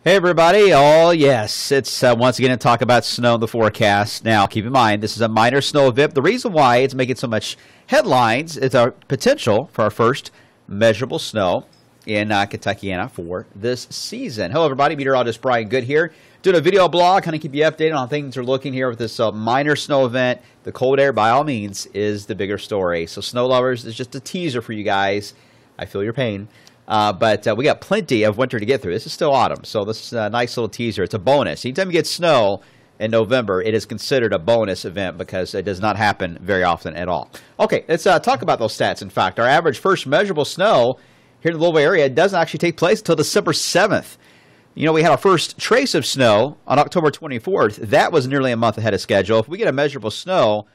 Hey everybody, oh yes, it's once again to talk about snow in the forecast. Now keep in mind, this is a minor snow event. The reason why it's making so much headlines is our potential for our first measurable snow in Kentuckiana for this season. Hello everybody, meteorologist Brian Good here, doing a video blog, kind of keep you updated on how things are looking here with this minor snow event. The cold air, by all means, is the bigger story. So snow lovers, is just a teaser for you guys. I feel your pain. But we got plenty of winter to get through. This is still autumn, so this is a nice little teaser. It's a bonus. Anytime you get snow in November, it is considered a bonus event because it does not happen very often at all. Okay, let's talk about those stats. In fact, our average first measurable snow here in the Louisville area doesn't actually take place until December 7th. You know, we had our first trace of snow on October 24th. That was nearly a month ahead of schedule. If we get a measurable snow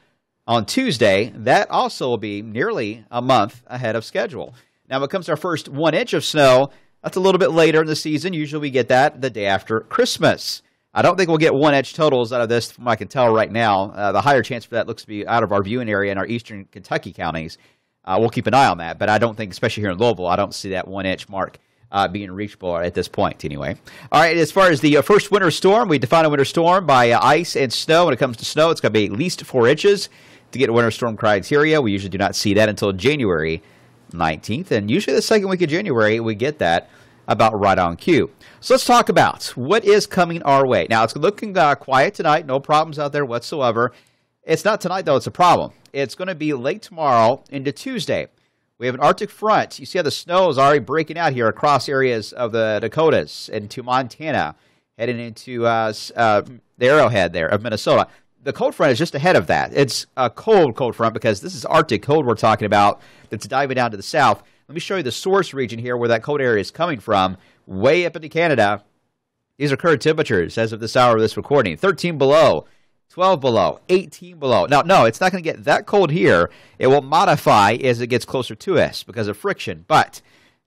on Tuesday, that also will be nearly a month ahead of schedule. Now, when it comes to our first 1 inch of snow, that's a little bit later in the season. Usually we get that the day after Christmas. I don't think we'll get 1 inch totals out of this from what I can tell right now. The higher chance for that looks to be out of our viewing area in our eastern Kentucky counties. We'll keep an eye on that, but I don't think, especially here in Louisville, I don't see that 1 inch mark being reachable at this point anyway. All right, as far as the first winter storm, we define a winter storm by ice and snow. When it comes to snow, it's going to be at least 4 inches. To get winter storm criteria, we usually do not see that until January 19th, and usually the second week of January we get that about right on cue. So let's talk about what is coming our way. Now, it's looking quiet tonight, no problems out there whatsoever. It's not tonight though, it's a problem. It's going to be late tomorrow into Tuesday. We have an Arctic front. You see how the snow is already breaking out here across areas of the Dakotas into Montana, heading into the Arrowhead there of Minnesota. The cold front is just ahead of that. It's a cold front because this is Arctic cold we're talking about that's diving down to the south. Let me show you the source region here where that cold area is coming from, way up into Canada. These are current temperatures as of this hour of this recording. 13 below, 12 below, 18 below. Now, no, it's not going to get that cold here. It will modify as it gets closer to us because of friction, but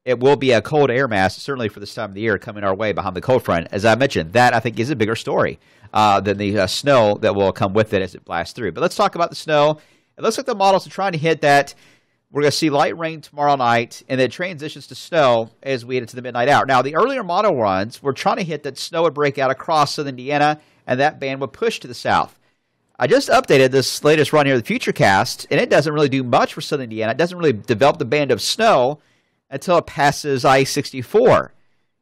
it will be a cold air mass, certainly for this time of the year, coming our way behind the cold front. As I mentioned, that I think is a bigger story than the snow that will come with it as it blasts through. But let's talk about the snow. It looks like the models are trying to hit that. We're going to see light rain tomorrow night, and then it transitions to snow as we head into the midnight hour. Now, the earlier model runs were trying to hit that snow would break out across southern Indiana, and that band would push to the south. I just updated this latest run here, the Futurecast, and it doesn't really do much for southern Indiana. It doesn't really develop the band of snow until it passes I-64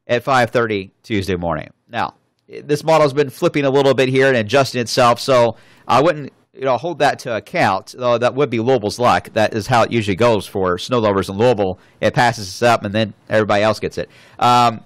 at 5:30 Tuesday morning. Now, this model has been flipping a little bit here and adjusting itself, so I wouldn't hold that to account, though that would be Louisville's luck. That is how it usually goes for snow lovers in Louisville. It passes us up, and then everybody else gets it. I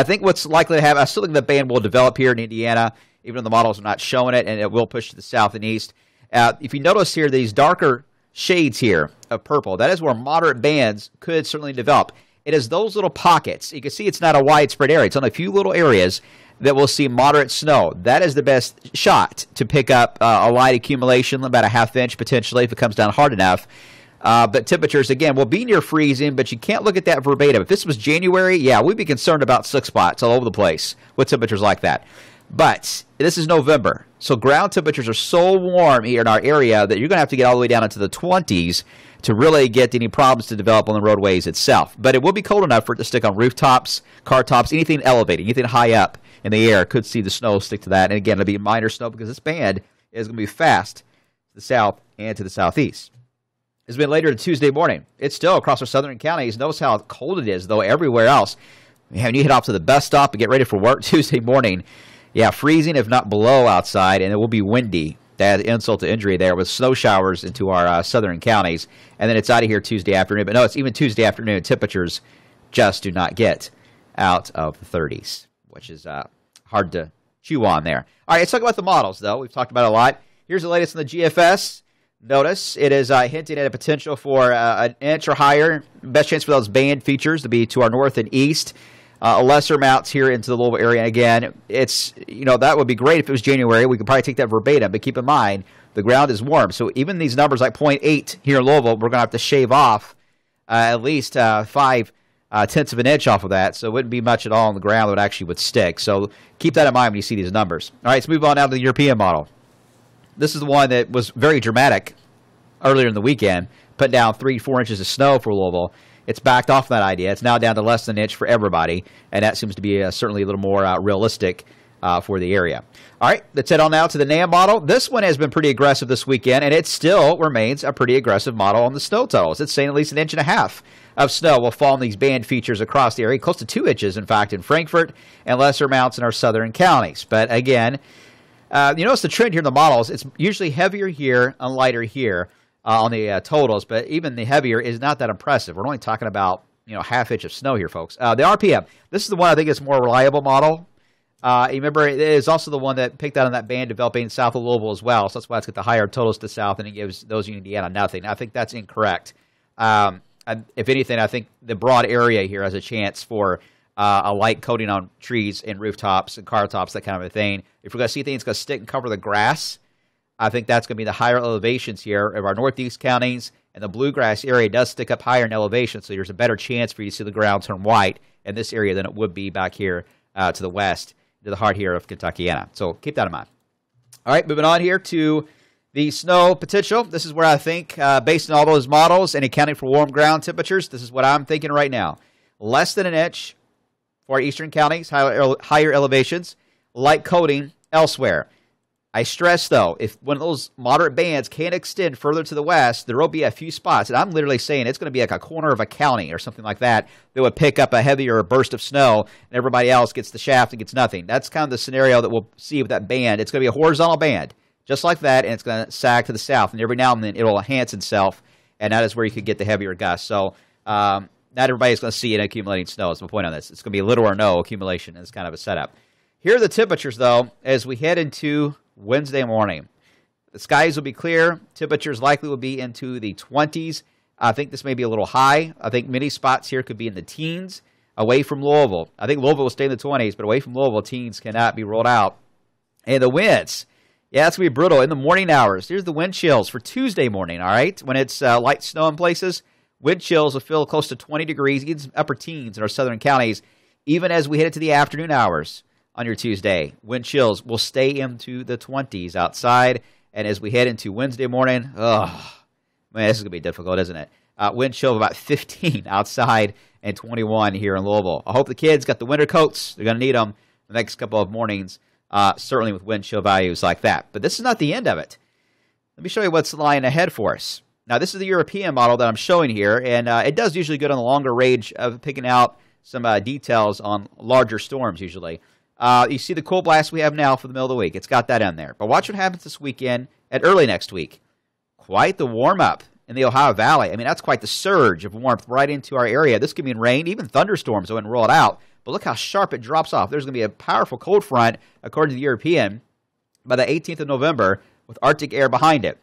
think what's likely to happen, I still think the band will develop here in Indiana, even though the models are not showing it, and it will push to the south and east. If you notice here, these darker shades here of purple, that is where moderate bands could certainly develop. It is those little pockets. You can see it's not a widespread area. It's only a few little areas that will see moderate snow. That is the best shot to pick up a light accumulation, about a half inch potentially if it comes down hard enough. But temperatures, again, will be near freezing, but you can't look at that verbatim. If this was January, yeah, we'd be concerned about slick spots all over the place with temperatures like that. But this is November, so ground temperatures are so warm here in our area that you're going to have to get all the way down into the 20s to really get any problems to develop on the roadways itself. But it will be cold enough for it to stick on rooftops, car tops, anything elevated, anything high up in the air could see the snow stick to that. And again, it'll be minor snow because this band is going to be fast to the south and to the southeast. It's been later to Tuesday morning. It's still across our southern counties. Notice how cold it is, though, everywhere else. When you head off to the bus stop and get ready for work Tuesday morning, yeah, freezing if not below outside, and it will be windy. To add insult to injury there with snow showers into our southern counties. And then it's out of here Tuesday afternoon. But no, it's even Tuesday afternoon. Temperatures just do not get out of the 30s, which is hard to chew on there. All right, let's talk about the models, though. We've talked about it a lot. Here's the latest in the GFS. Notice it is hinting at a potential for an inch or higher. Best chance for those band features to be to our north and east. Lesser amounts here into the Louisville area. And again, it's, that would be great if it was January. We could probably take that verbatim, but keep in mind, the ground is warm. So even these numbers like 0.8 here in Louisville, we're going to have to shave off at least 5/10 of an inch off of that. So it wouldn't be much at all on the ground that actually would stick. So keep that in mind when you see these numbers. All right, let's move on now to the European model. This is the one that was very dramatic earlier in the weekend, put down 3-4 inches of snow for Louisville. it's backed off that idea. It's now down to less than an inch for everybody, and that seems to be certainly a little more realistic for the area. All right, let's head on now to the NAM model. This one has been pretty aggressive this weekend, and it still remains a pretty aggressive model on the snow totals. It's saying at least 1.5 inches of snow will fall in these band features across the area, close to 2 inches, in fact, in Frankfort, and lesser amounts in our southern counties. But again, you notice the trend here in the models. It's usually heavier here and lighter here on the totals, but even the heavier is not that impressive. We're only talking about, 1/2 inch of snow here, folks. The RPM, this is the one I think is more reliable model. You remember, it is also the one that picked out on that band developing south of Louisville as well, so that's why it's got the higher totals to the south, and it gives those in Indiana nothing. I think that's incorrect. If anything, I think the broad area here has a chance for a light coating on trees and rooftops and car tops, that kind of a thing. If we're going to see things going to stick and cover the grass, I think that's going to be the higher elevations here of our northeast counties, and the bluegrass area does stick up higher in elevation, so there's a better chance for you to see the ground turn white in this area than it would be back here to the west, to the heart here of Kentuckiana. So keep that in mind. All right, moving on here to the snow potential. This is where I think, based on all those models and accounting for warm ground temperatures, this is what I'm thinking right now. Less than an inch for our eastern counties, higher elevations, light coating elsewhere. I stress, though, if one of those moderate bands can extend further to the west, there will be a few spots, and I'm literally saying it's going to be like a corner of a county or something like that would pick up a heavier burst of snow, and everybody else gets the shaft and gets nothing. That's kind of the scenario that we'll see with that band. It's going to be a horizontal band, just like that, and it's going to sag to the south, and every now and then it will enhance itself, and that is where you could get the heavier gusts. So not everybody's going to see an accumulating snow. That's my point on this. It's going to be little or no accumulation. It's kind of a setup. Here are the temperatures, though, as we head into Wednesday morning. The skies will be clear. Temperatures likely will be into the 20s. I think this may be a little high. I think many spots here could be in the teens away from Louisville. I think Louisville will stay in the 20s, but away from Louisville, teens cannot be rolled out. And the winds, yeah, it's going to be brutal in the morning hours. Here's the wind chills for Tuesday morning, all right? When it's light snow in places, wind chills will feel close to 20 degrees, even some upper teens in our southern counties, even as we head into the afternoon hours. On your Tuesday, wind chills will stay into the 20s outside. And as we head into Wednesday morning, man, this is going to be difficult, isn't it? Wind chill of about 15 outside and 21 here in Louisville. I hope the kids got the winter coats. They're going to need them the next couple of mornings, certainly with wind chill values like that. But this is not the end of it. Let me show you what's lying ahead for us. Now, this is the European model that I'm showing here, and it does usually good on the longer range of picking out some details on larger storms usually. You see the cold blast we have now for the middle of the week. It's got that in there. But watch what happens this weekend and early next week. Quite the warm-up in the Ohio Valley. I mean, that's quite the surge of warmth right into our area. This could mean rain, even thunderstorms. I wouldn't roll it out. But look how sharp it drops off. There's going to be a powerful cold front, according to the European, by the 18th of November with Arctic air behind it.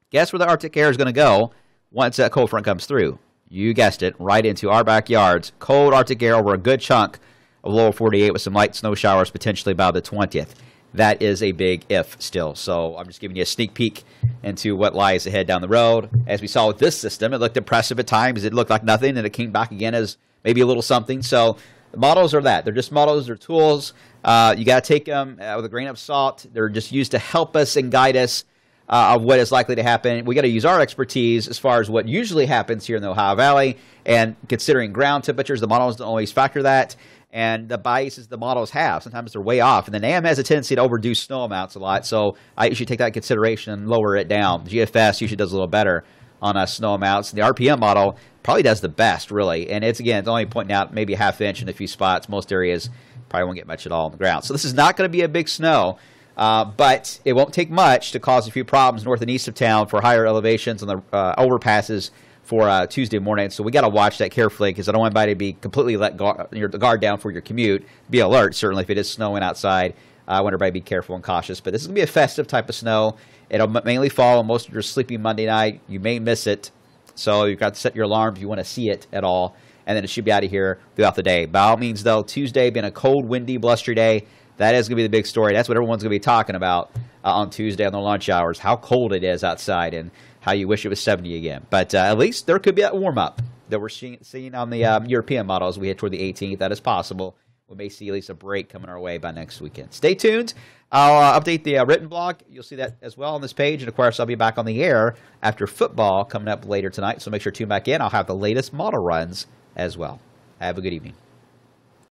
Guess where the Arctic air is going to go once that cold front comes through? You guessed it, right into our backyards. Cold Arctic air over a good chunk of lower 48 with some light snow showers potentially by the 20th. That is a big if still. So I'm just giving you a sneak peek into what lies ahead down the road. As we saw with this system, it looked impressive at times. It looked like nothing, and it came back again as maybe a little something. So the models are that. They're just models. They're tools. You got to take them with a grain of salt. They're just used to help us and guide us of what is likely to happen. We got to use our expertise as far as what usually happens here in the Ohio Valley. And considering ground temperatures, the models don't always factor that. And the biases the models have, sometimes they're way off. And the NAM has a tendency to overdo snow amounts a lot, so I usually take that into consideration and lower it down. The GFS usually does a little better on snow amounts. And the RPM model probably does the best, really. And it's only pointing out maybe a ½ inch in a few spots. Most areas probably won't get much at all on the ground. So this is not going to be a big snow, but it won't take much to cause a few problems north and east of town for higher elevations on the overpasses for Tuesday morning. So we got to watch that carefully because I don't want anybody to be completely let the guard down for your commute. Be alert, certainly, if it is snowing outside. I want everybody to be careful and cautious. But this is going to be a festive type of snow. It'll mainly fall on most of your sleeping Monday night. You may miss it. So you've got to set your alarm if you want to see it at all. And then it should be out of here throughout the day. By all means, though, Tuesday being a cold, windy, blustery day, that is going to be the big story. That's what everyone's going to be talking about on Tuesday on their lunch hours, how cold it is outside and how you wish it was 70 again. But at least there could be that warm-up that we're seeing on the European model as we head toward the 18th. That is possible. we may see at least a break coming our way by next weekend. Stay tuned. I'll update the written blog. You'll see that as well on this page. And, of course, I'll be back on the air after football coming up later tonight. So make sure to tune back in. I'll have the latest model runs as well. Have a good evening.